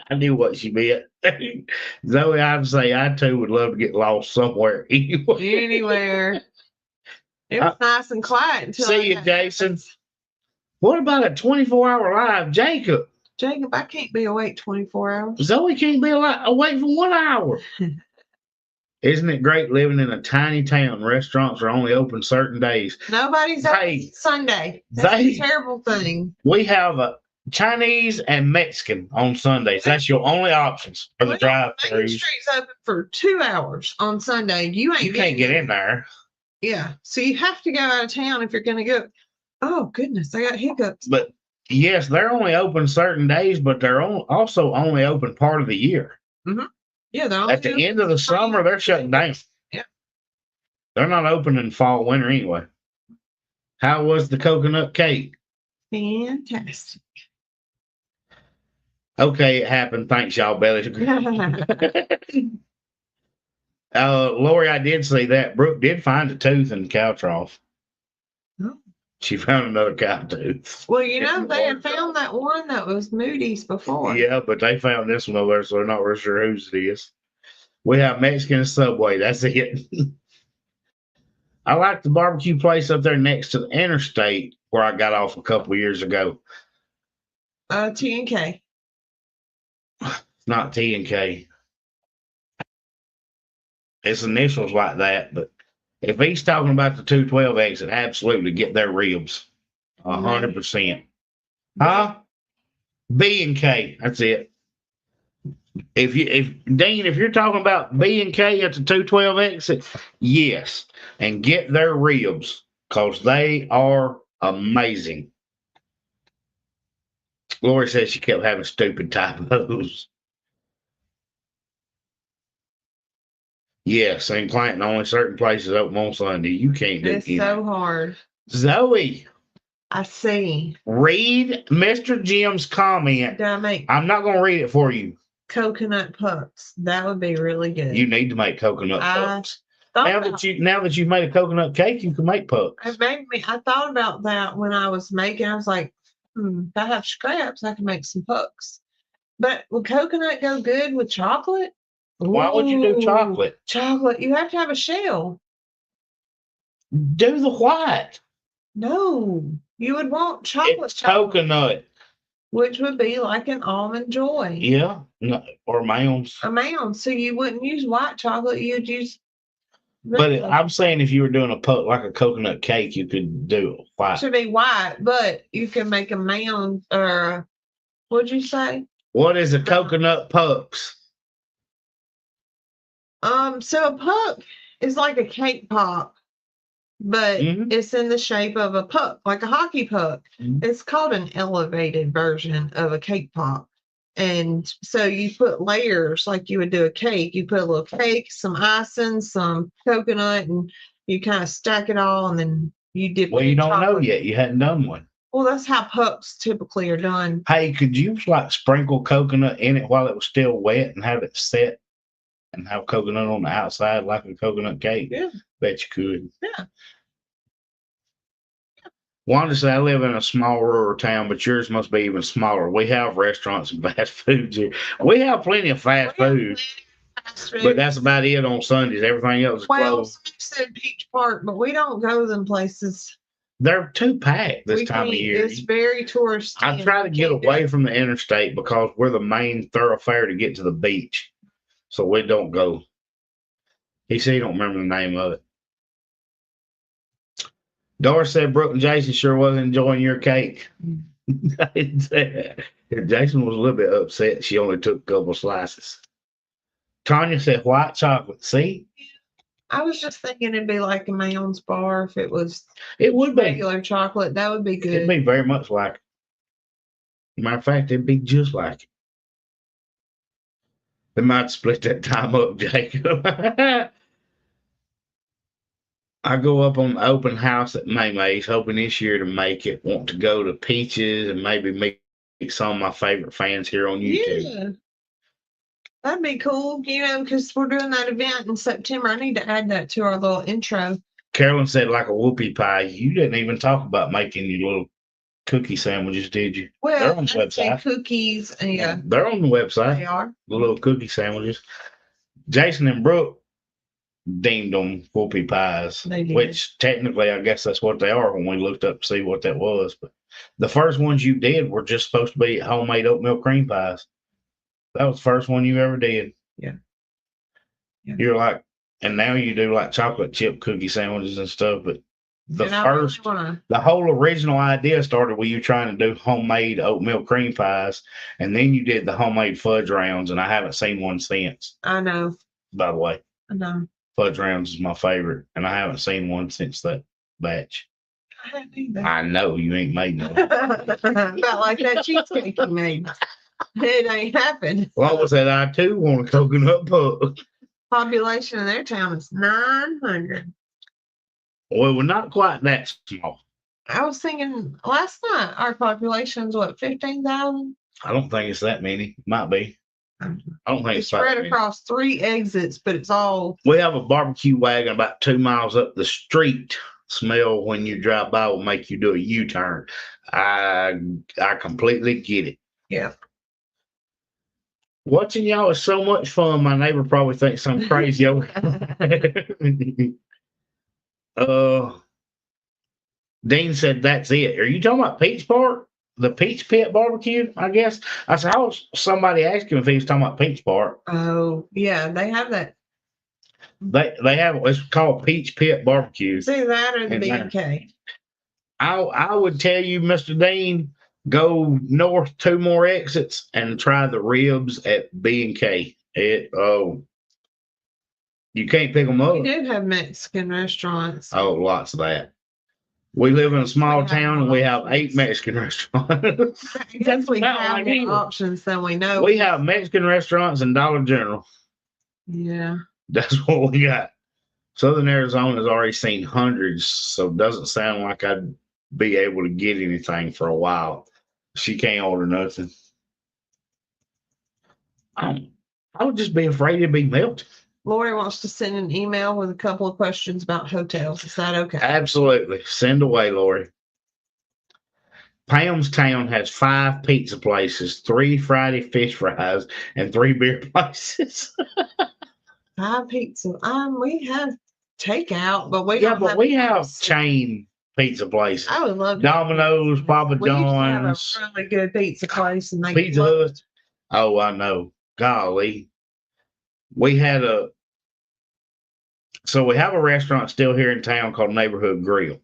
I knew what she meant. Zoe, I'd say I too would love to get lost somewhere. Anywhere. It was nice and quiet until. See you, Jason. What about a 24-hour live, Jacob? Jacob, I can't be awake 24 hours. Zoe can't be awake for 1 hour. Isn't it great living in a tiny town? Restaurants are only open certain days. Nobody's open Sunday. That's a terrible thing. We have a Chinese and Mexican on Sundays. That's your only options for the drive-throughs. Main Street's open for 2 hours on Sunday. You can't get in there. Yeah, so you have to go out of town if you're going to go. Oh goodness, I got hiccups. But yes, they're only open certain days, but they're also only open part of the year. Mm-hmm. Yeah, they're at the end of the summer, they're shutting down. Yeah, they're not open in fall, winter anyway. How was the coconut cake? Fantastic. Okay, it happened. Thanks, y'all, Belly. Lori, I did see that. Brooke did find a tooth in the cow trough. Oh. She found another cow tooth. Well, they had found that one that was Moody's before. Yeah, but they found this one over there, so they're not really sure whose it is. We have Mexican Subway. That's it. I like the barbecue place up there next to the interstate where I got off a couple years ago. T&K. Not T&K. Its initials like that, but if he's talking about the 212 exit, absolutely get their ribs. 100%. Huh? B&K. That's it. If Dean, if you're talking about B&K at the 212 exit, yes, and get their ribs because they are amazing. Lori says she kept having stupid typos. Yes, in Clanton, only certain places open on Sunday. You can't do It's so hard. Zoe, I see. read Mr. Jim's comment. Do I make I'm not going to read it for you. coconut pucks? That would be really good. You need to make coconut I pucks. Now thought that you've made a coconut cake, you can make pucks. I thought about that when I was making. I was like, if I have scraps, I can make some pucks. But will coconut go good with chocolate? Why would you do Ooh, chocolate? Chocolate. You have to have a shell. Do the white. No, you would want chocolate. It's coconut. Which would be like an almond joy. Yeah, no, or mounds. A mound. So you wouldn't use white chocolate. You'd use. But I'm saying if you were doing a puck like a coconut cake, you could do it white. Should be white, but you can make a mound or what'd you say? What is a coconut pucks? So a puck is like a cake pop, but it's in the shape of a puck, like a hockey puck. It's called an elevated version of a cake pop. And so you put layers like you would do a cake. You put a little cake, some icing, some coconut, and you kind of stack it all, and then you dip. Well, it you in don't know chocolate. yet. You hadn't done one. Well, that's how pucks typically are done. Hey, could you like sprinkle coconut in it while it was still wet and have it set and have coconut on the outside like a coconut cake? Yeah. Bet you could. Yeah. Wanda said, I live in a small rural town, but yours must be even smaller. We have restaurants and fast food here. We have plenty of fast food, but that's about it on Sundays. Everything else is closed. Well, said Peach Park, but we don't go them places. They're too packed this time of year. It's very touristy. I try to get away from the interstate because we're the main thoroughfare to get to the beach. So we don't go. He said he don't remember the name of it. Doris said Brooke and Jason sure wasn't enjoying your cake. Jason was a little bit upset. She only took a couple slices. Tanya said white chocolate. See? I was just thinking it'd be like a Mounds bar if it was. It would be regular chocolate. That would be good. It'd be very much like it. Matter of fact, it'd be just like it. They might split that time up, Jacob. I go up on the open house at Maymay's, hoping this year to make it. Want to go to Peaches and maybe meet some of my favorite fans here on YouTube. Yeah. That'd be cool, because we're doing that event in September. I need to add that to our little intro. Carolyn said like a whoopie pie. You didn't even talk about making your little cookie sandwiches, did you? Well, they're on the website. Cookies, yeah. They're on the website. They are. The little cookie sandwiches. Jason and Brooke deemed them whoopie pies, which technically I guess that's what they are when we looked up to see what that was. But the first ones you did were just supposed to be homemade oatmeal cream pies. That was the first one you ever did. Yeah. You're like, and now you do like chocolate chip cookie sandwiches and stuff. But the whole original idea started with you trying to do homemade oatmeal cream pies, and then you did the homemade fudge rounds, and I haven't seen one since. I know. By the way. I know. Fudge rounds is my favorite, and I haven't seen one since that batch. I haven't either. I know you ain't made none. About like that cheesecake you made. It ain't happened. Well, I was that I too want a coconut puck. Population in their town is 900. Well, we're not quite that small. I was thinking last night our population's what, 15,000? I don't think it's that many. Might be. I don't think it's spread across 3 exits, but it's all. We have a barbecue wagon about 2 miles up the street smell when you drive by will make you do a U-turn. I completely get it. Yeah. Watching y'all is so much fun. My neighbor probably thinks I'm crazy. Dean said that's it. Are you talking about Peach Park? The Peach Pit barbecue, I guess. I saw somebody asking if he was talking about Peach Park. Oh, yeah, they have that. They have it's called Peach Pit barbecue. See that or the And B&K? I would tell you, Mr. Dean, go north 2 more exits and try the ribs at B&K. You can't pick them up. We do have Mexican restaurants. Oh, lots of that. We live in a small We have town and we have 8 options. Mexican restaurants. I guess we about have like more here. options than we know. We have Mexican restaurants and Dollar General. Yeah. That's what we got. Southern Arizona has already seen hundreds, so it doesn't sound like I'd be able to get anything for a while. She can't order nothing. I would just be afraid it'd be melted. Lori wants to send an email with a couple of questions about hotels. Is that okay? Absolutely. Send away, Lori. Pam's Town has 5 pizza places, 3 Friday fish fries, and 3 beer places. 5 pizza. We have takeout, but we Yeah, don't but have we have house. chain pizza places. I would love to. Domino's, Papa We used to have a John's, really good pizza place, and they Pizza closed. Hut. Oh, I know. Golly. We have a restaurant still here in town called Neighborhood Grill,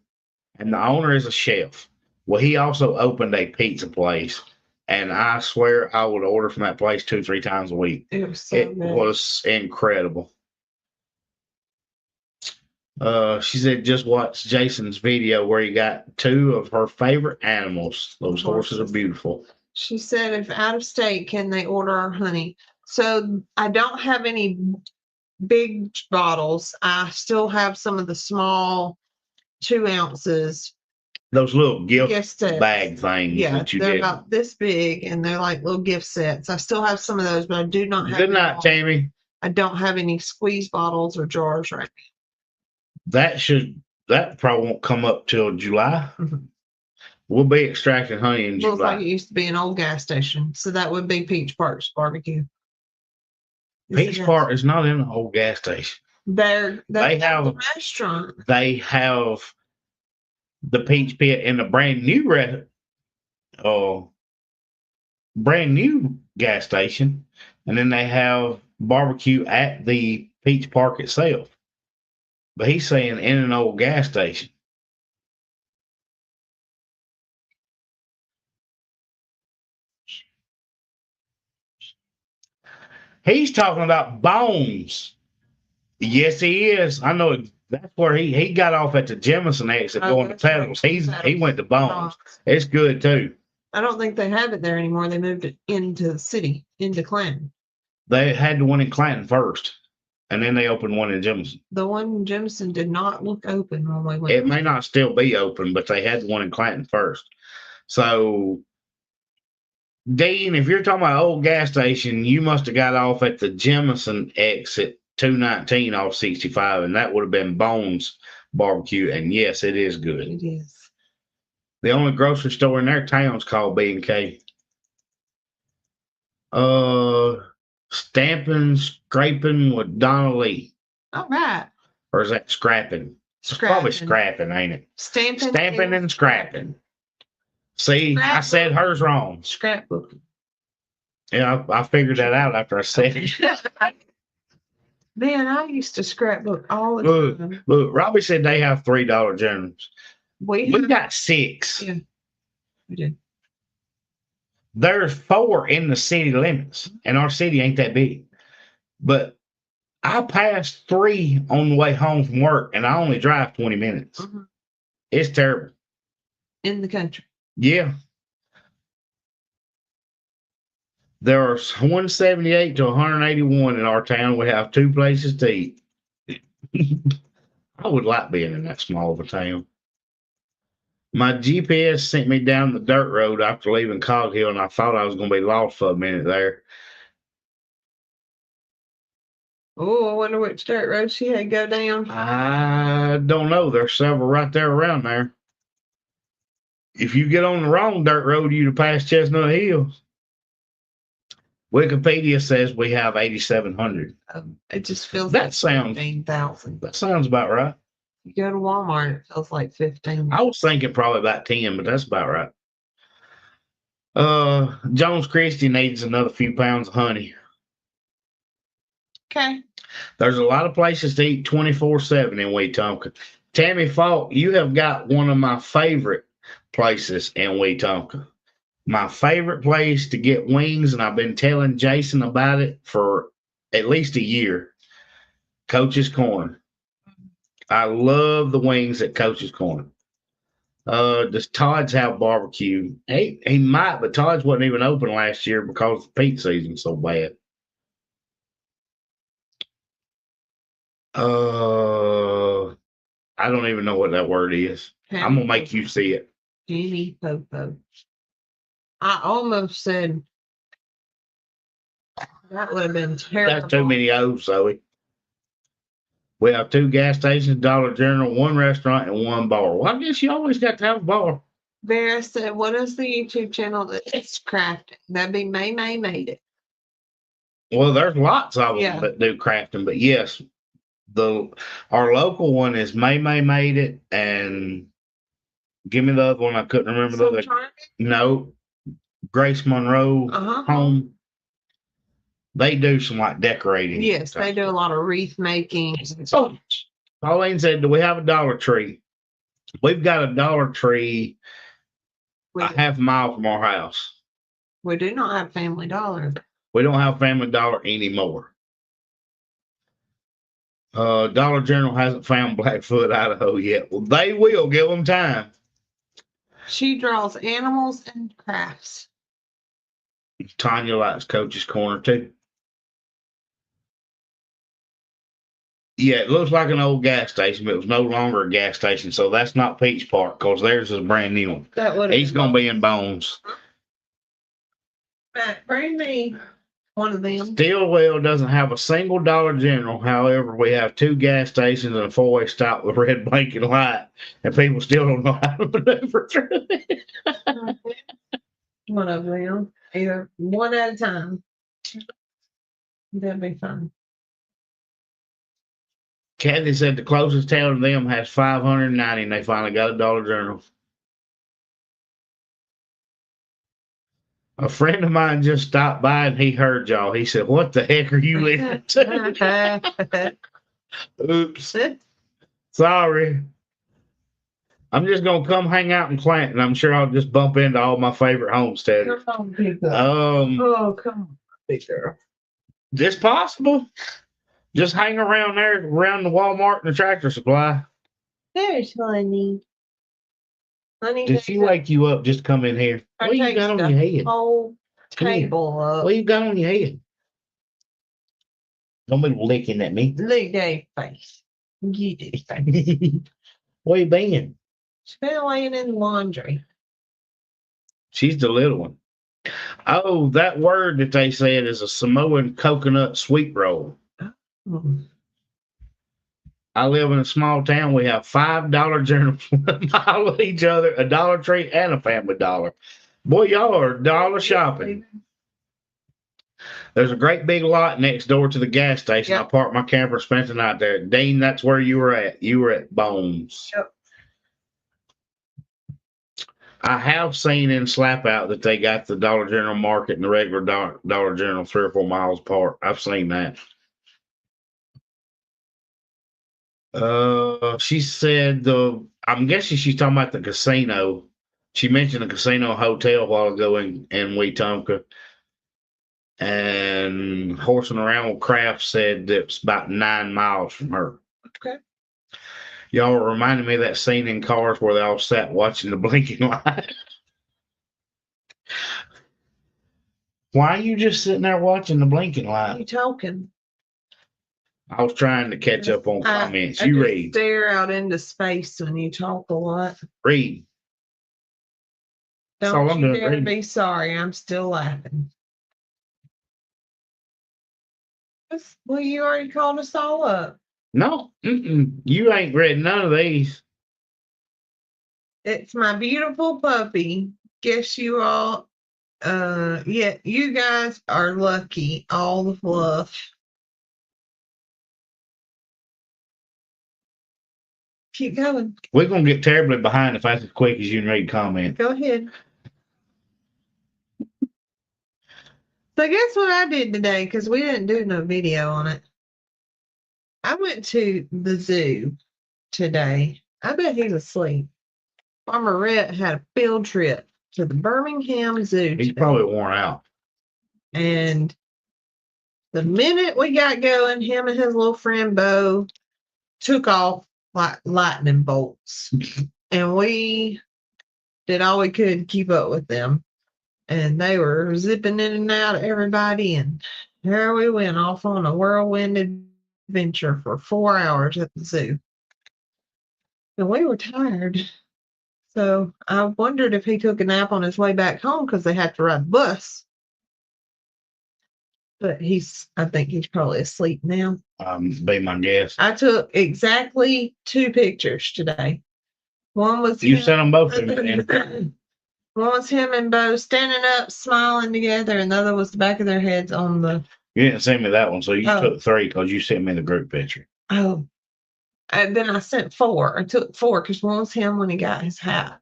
and the owner is a chef. Well, he also opened a pizza place, and I swear I would order from that place 2-3 times a week. It was so It good. was incredible. She said just watch Jason's video where he got 2 of her favorite animals. Those horses are beautiful. She said, if out of state, can they order our honey? So I don't have any big bottles. I still have some of the small 2 ounces. Those little gift sets. bag things Yeah, that you they're get. about this big, and they're like little gift sets. I still have some of those, but I do not have. Good night, Tammy. I don't have any squeeze bottles or jars right That probably won't come up till July. Mhm. We'll be extracting honey in now. Looks like July. it used to be an old gas station, so that would be Peach Park's barbecue. Peach Park is not in the old gas station. They have a restaurant. They have the Peach Pit in a brand new gas station, and then they have barbecue at the Peach Park itself. But he's saying in an old gas station. He's talking about Bones. Yes, he is. I know that's where he got off at the Jemison exit going to Pedals. He went to Bones. It's good too. I don't think they have it there anymore. They moved it into the city, into Clanton. They had the one in Clanton first, and then they opened one in Jemison. The one in Jemison did not look open when we went. It may not still be open, but they had the one in Clanton first. So, Dean, if you're talking about old gas station, you must have got off at the Jemison exit 219 off 65, and that would have been Bones Barbecue. And yes, it is good. It is. The only grocery store in their town's called B&K. Stamping, scraping with Donna Lee. All right. Or is that scrapping? It's probably scrapping, ain't it? Stamping and scrapping. See, I said hers wrong. Scrapbook. Yeah, I figured that out after I said it. Man, I used to scrapbook all the time. Look, Robbie said they have $3 Generals. We got 6. Yeah, we did. There's 4 in the city limits, and our city ain't that big. But I passed 3 on the way home from work, and I only drive 20 minutes. Mm-hmm. It's terrible. In the country. Yeah. There's 178 to 181 in our town. We have 2 places to eat. I would like being in that small of a town. My GPS sent me down the dirt road after leaving Cog Hill, and I thought I was going to be lost for a minute there. Oh, I wonder which dirt road she had go down. I don't know. There's several right there around there. If you get on the wrong dirt road, you'd have passed Chestnut Hill. Wikipedia says we have 8,700. It just feels That like sounds 15,000. that sounds about right. You go to Walmart, it feels like 15. I was thinking probably about 10, but that's about right. Jones Christie needs another few pounds of honey. Okay. There's a lot of places to eat 24/7 in Wetumpka. Tammy Falk, you have got one of my favorite places in Wetumpka. My favorite place to get wings, and I've been telling Jason about it for at least a year. Coach's Corner. I love the wings at Coach's Corner. Does Todd's have barbecue? He might, but Todd's wasn't even open last year because the peak season's so bad. I don't even know what that word is. I'm gonna make you see it. Jimmy Popo. I almost said that would have been terrible. That's too many O's, Zoe. We have 2 gas stations, Dollar General, 1 restaurant, and 1 bar. Well, I guess you always got to have a bar. Vera said, what is the YouTube channel that's crafting? That'd be May made it. Well, there's lots of them Yeah. that do crafting, but yes, our local one is May made it, and give me the other one. I couldn't remember the other. No, Grace Monroe Home. They do some like decorating. Yes, they do a lot of wreath making. So Pauline said, do we have a Dollar Tree? We've got a Dollar Tree a half mile from our house. We do not have Family Dollar. We don't have Family Dollar anymore. Dollar General hasn't found Blackfoot, Idaho yet. Well, they will. Give them time. She draws animals and crafts. Tanya likes Coach's Corner too. Yeah, it looks like an old gas station, but it was no longer a gas station. So that's not Peach Park because theirs is a brand new one. That would. He's going to be in Bones. Matt, bring me one of them. Stillwell doesn't have a single Dollar General. However, we have 2 gas stations and a 4-way stop with red blinking light, and people still don't know how to maneuver through it. One of them, either one at a time. That'd be fun. Kathy said the closest town to them has 590, and they finally got a Dollar General. A friend of mine just stopped by and he heard y'all. He said, "What the heck are you listening to?" Oops. Sorry. I'm just gonna come hang out in Clanton. I'm sure I'll just bump into all my favorite homesteaders. Come on, big girl. Oh, come on, big girl. Just possible. Just hang around there, around the Walmart and the Tractor Supply. There's Honey. Honey, Did she wake you up just to come in here? What you got on your head? Whole Come here. table up. What you got on your head? Don't be licking at me. Look at that face. Get it face. Where you been? She's been laying in laundry. She's the little one. Oh, that word that they said is a Samoan coconut sweet roll. Mm. I live in a small town. We have 5 Dollar Generals, a mile of each other, a Dollar Tree, and a Family Dollar. Boy, y'all are dollar shopping. There's a great big lot next door to the gas station. Yep. I parked my camper, spent the night there. Dean, that's where you were at. You were at Bones. Yep. I have seen in Slap Out that they got the Dollar General Market and the regular Dollar General 3 or 4 miles apart. I've seen that. She said I'm guessing she's talking about the casino. She mentioned the casino hotel a while ago in Wetumpka. And Horsing Around with Kraft said that it's about 9 miles from her. Okay. Y'all are reminding me of that scene in Cars where they all sat watching the blinking light. Why are you just sitting there watching the blinking light? You talking? I was trying to catch up on comments. I You just read. stare out into space when you talk a lot. Read. That's all Don't I'm you doing, dare reading. be sorry. I'm still laughing. Well, you already called us all up. No, you ain't read none of these. It's my beautiful puppy. Guess you all, yeah, you guys are lucky. All the fluff. Keep going. We're gonna get terribly behind if that's as quick as you can read comments. Go ahead. So guess what I did today? Because we didn't do no video on it. I went to the zoo today. I bet he's asleep. Farmer Rhett had a field trip to the Birmingham Zoo He's today. probably worn out. And the minute we got going, him and his little friend Bo took off like lightning bolts. And we did all we could to keep up with them. And they were zipping in and out of everybody. And there we went off on a whirlwind adventure for 4 hours at the zoo. And we were tired. So I wondered if he took a nap on his way back home because they had to ride the bus. But I think he's probably asleep now. Be my guess. I took exactly 2 pictures today. One was You him, sent them both to me. one was him and Bo standing up, smiling together, and the other was the back of their heads on the. You didn't send me that one, so you Oh. took 3 because you sent me the group picture. Oh. And then I sent 4. I took 4 because one was him when he got his hat.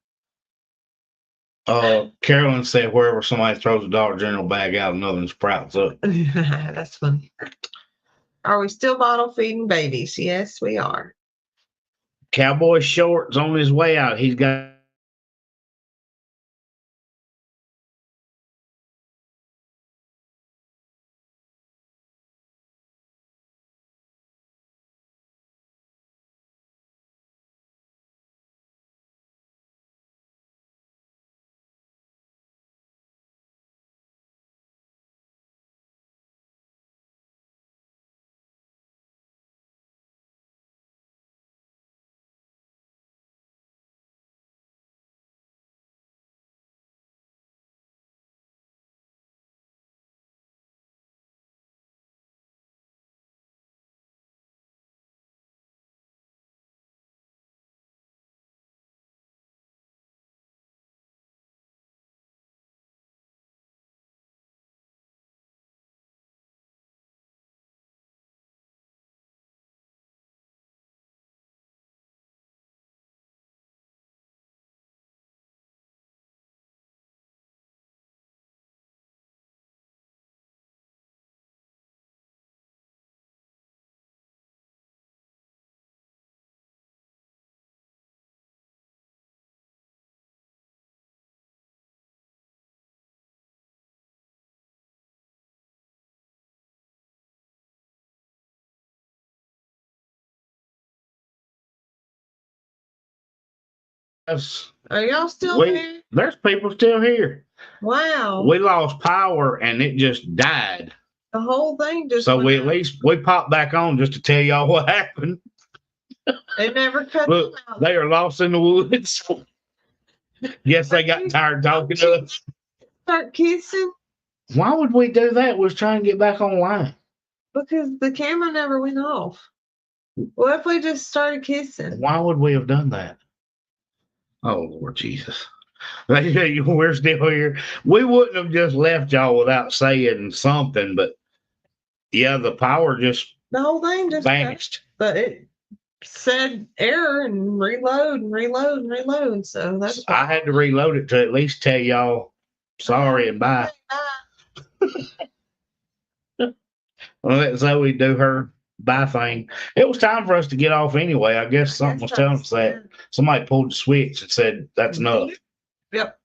Carolyn said wherever somebody throws a Dollar General bag out, another one sprouts up. That's funny. Are we still bottle feeding babies? Yes, we are. Cowboy Shorts on his way out. He's got Are y'all still there? There's people still here. Wow. We lost power and it just died. The whole thing just. So we popped back on just to tell y'all what happened. They never cut Look, them out. they are lost in the woods. Guess they got tired talking to us. Start kissing Why would we do that? We was trying to get back online. because the camera never went off. What if we just started kissing? Why would we have done that? Oh, Lord Jesus. We're still here. We wouldn't have just left y'all without saying something, but yeah, the power just The whole thing just vanished. but it said error and reload and reload and reload. So that's I had to reload it to at least tell y'all sorry and bye. Well, let Zoe do her bye thing. It was time for us to get off anyway. I guess something was telling us that. Somebody pulled the switch and said, that's enough. Yep.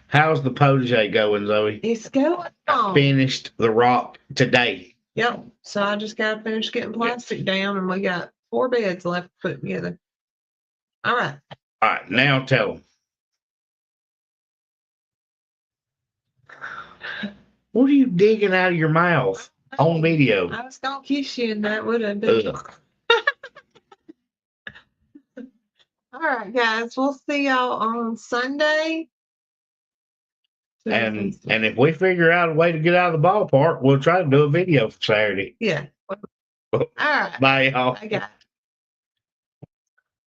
How's the protege going, Zoe? It's going I on. finished the rock today. Yep. So I just got to finish getting plastic down, and we got 4 beds left to put together. All right. All right, now tell them. What are you digging out of your mouth on video? I was going to kiss you, and that would have been. Ugh. All right, guys. We'll see y'all on Sunday. And if we figure out a way to get out of the ballpark, we'll try to do a video for Saturday. Yeah. All right. Bye, y'all. I got it.